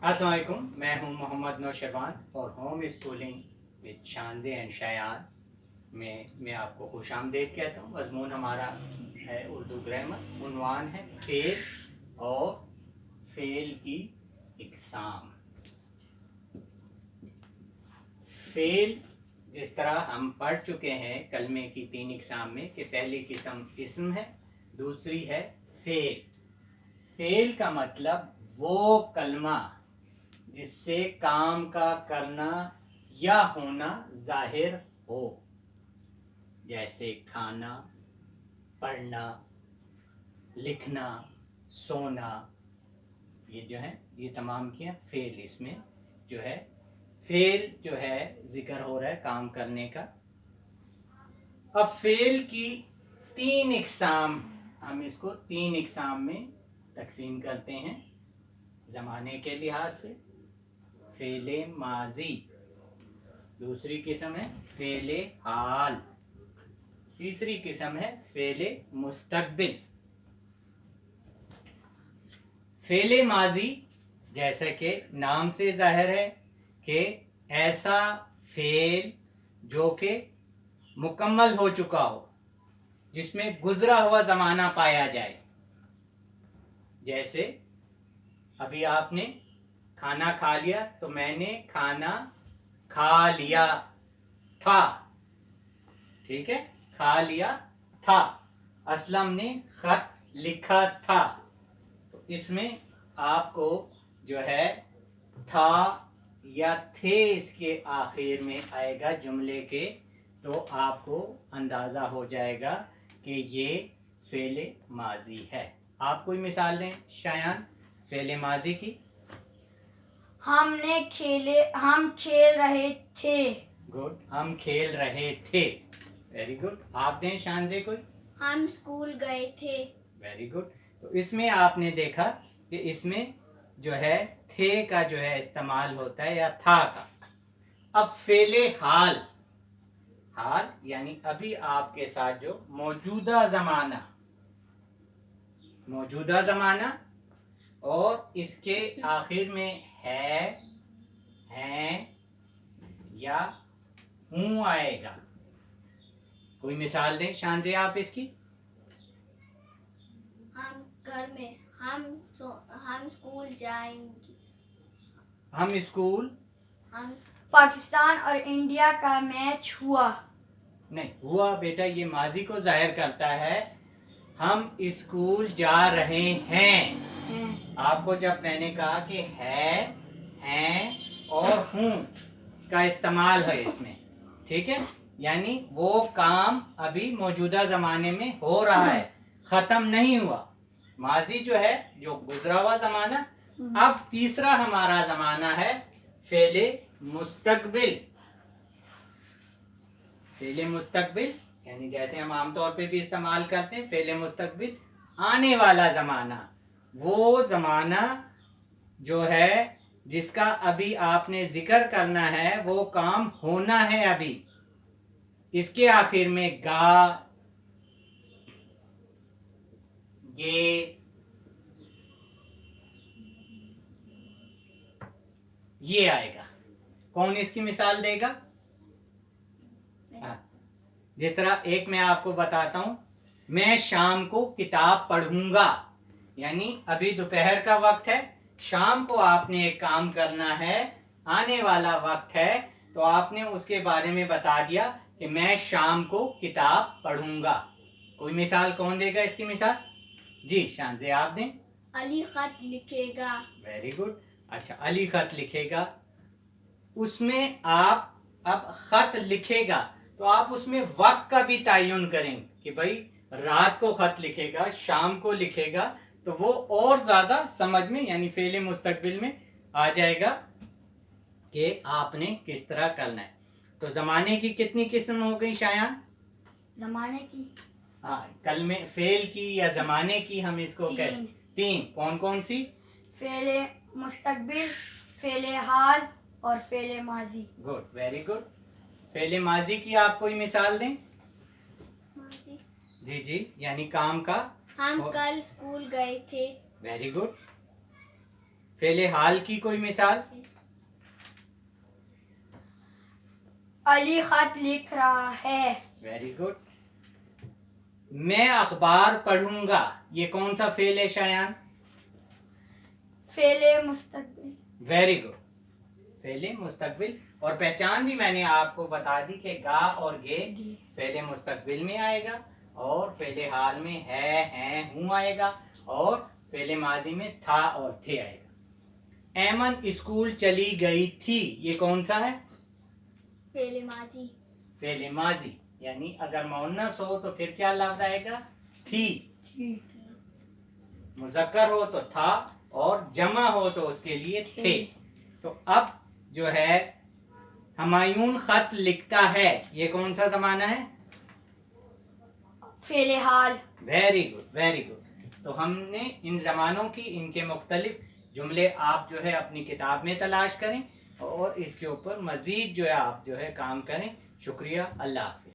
अस्सलाम वालेकुम, मैं हूं मोहम्मद नौशरवान और home schooling with Shanze and Shayan में मैं आपको खुशामदीद कहता हूं। मज़मून हमारा है उर्दू ग्रामर। उन्वान है फेल और फेल की इकसाम। फेल जिस तरह हम पढ़ चुके हैं कलमे की 3 इकसाम में कि पहली किस्म इस्म है, दूसरी है फेल। फेल का मतलब वो कलमा जिससे काम का करना या होना जाहिर हो, जैसे खाना, पढ़ना, लिखना, सोना। ये जो है ये तमाम किया फेल। इसमें जो है फेल जो है जिक्र हो रहा है काम करने का। अब फेल की 3 इकसाम, हम इसको 3 इकसाम में तकसीम करते हैं ज़माने के लिहाज से। फेले माजी, दूसरी किस्म है फेले हाल, तीसरी किस्म है फेले मुस्तकबिल। फेले माजी जैसा कि नाम से जाहिर है कि ऐसा फेल जो कि मुकम्मल हो चुका हो, जिसमें गुजरा हुआ ज़माना पाया जाए। जैसे अभी आपने खाना खा लिया तो मैंने खाना खा लिया था, ठीक है, खा लिया था। असलम ने खत लिखा था, तो इसमें आपको जो है था या थे इसके आखिर में आएगा जुमले के, तो आपको अंदाज़ा हो जाएगा कि ये फेले माजी है। आप कोई मिसाल दें शायान फेले माजी की। हम खेल रहे थे। गुड, हम खेल रहे थे। Very good. आप दें शानज़े कोई। हम स्कूल गए थे। Very good. तो इसमें आपने देखा कि इसमें जो है थे का जो है इस्तेमाल होता है या था का। अब फेले हाल, हाल यानी अभी आपके साथ जो मौजूदा ज़माना, मौजूदा ज़माना, और इसके आखिर में है, हैं या हूँ आएगा। कोई मिसाल दें शानज़े आप इसकी। हम घर में, हम स्कूल जाएंगे। हम स्कूल, हम पाकिस्तान और इंडिया का मैच हुआ। नहीं हुआ बेटा, ये माजी को जाहिर करता है। हम स्कूल जा रहे हैं। आपको जब मैंने कहा कि है, हैं और हूँ का इस्तेमाल है इसमें, ठीक है, यानी वो काम अभी मौजूदा ज़माने में हो रहा है, ख़त्म नहीं हुआ। माजी जो है जो गुजरा हुआ ज़माना। अब तीसरा हमारा ज़माना है फेले मुस्तकबिल। फेले मुस्तकबिल यानी जैसे हम आमतौर पे भी इस्तेमाल करते हैं फेले मुस्तकबिल, आने वाला ज़माना। वो ज़माना जो है जिसका अभी आपने जिक्र करना है, वो काम होना है अभी। इसके आखिर में गा, ये आएगा। कौन इसकी मिसाल देगा? जिस तरह एक मैं आपको बताता हूं, मैं शाम को किताब पढ़ूंगा, यानी अभी दोपहर का वक्त है, शाम को आपने एक काम करना है, आने वाला वक्त है, तो आपने उसके बारे में बता दिया कि मैं शाम को किताब पढ़ूंगा। कोई मिसाल कौन देगा इसकी मिसाल? जी शानज़े आप दें। अली खत लिखेगा। Very good. अच्छा, अली खत लिखेगा। उसमें आप अब खत लिखेगा तो आप उसमें वक्त का भी तयन करें कि भाई रात को खत लिखेगा, शाम को लिखेगा, तो वो और ज़्यादा समझ में यानी फेले मुस्तकबिल में आ जाएगा कि आपने किस तरह करना है। तो ज़माने की कितनी किस्म हो गई शायान? जमाने की, हाँ, कल में फेल की या ज़माने की हम इसको कहते 3। कौन कौन सी? फेले मुस्तकबिल, फेले हाल और फेले माजी। Good, very good. फेले माजी की आप कोई मिसाल दें। जी जी, यानी काम का। हम कल स्कूल गए थे। Very good. फेले हाल की कोई मिसाल? अली खत लिख रहा है। Very good. मैं अखबार पढ़ूंगा, ये कौन सा फेल है शायान? फेले मुस्तकबिल। वेरी गुड, फेले मुस्तकबिल। और पहचान भी मैंने आपको बता दी कि गा और गे फेले मुस्तकबिल में आएगा, और फेले हाल में है हूँ आएगा, और फेले माजी में था और थे आएगा। ऐमन स्कूल चली गई थी, ये कौन सा है? फेले माजी। फेले माजी, यानी अगर मुअन्नस हो तो फिर क्या लफ्ज आएगा? थी। मुज़क्कर हो तो था, और जमा हो तो उसके लिए थे। तो अब जो है हमायून खत लिखता है, ये कौन सा जमाना है? फेले हाल। Very good, very good. तो हमने इन जमानों की, इनके मुख्तलिफ जुमले आप जो है अपनी किताब में तलाश करें, और इसके ऊपर मजीद जो है आप जो है काम करें। शुक्रिया, अल्लाह हाफिज़।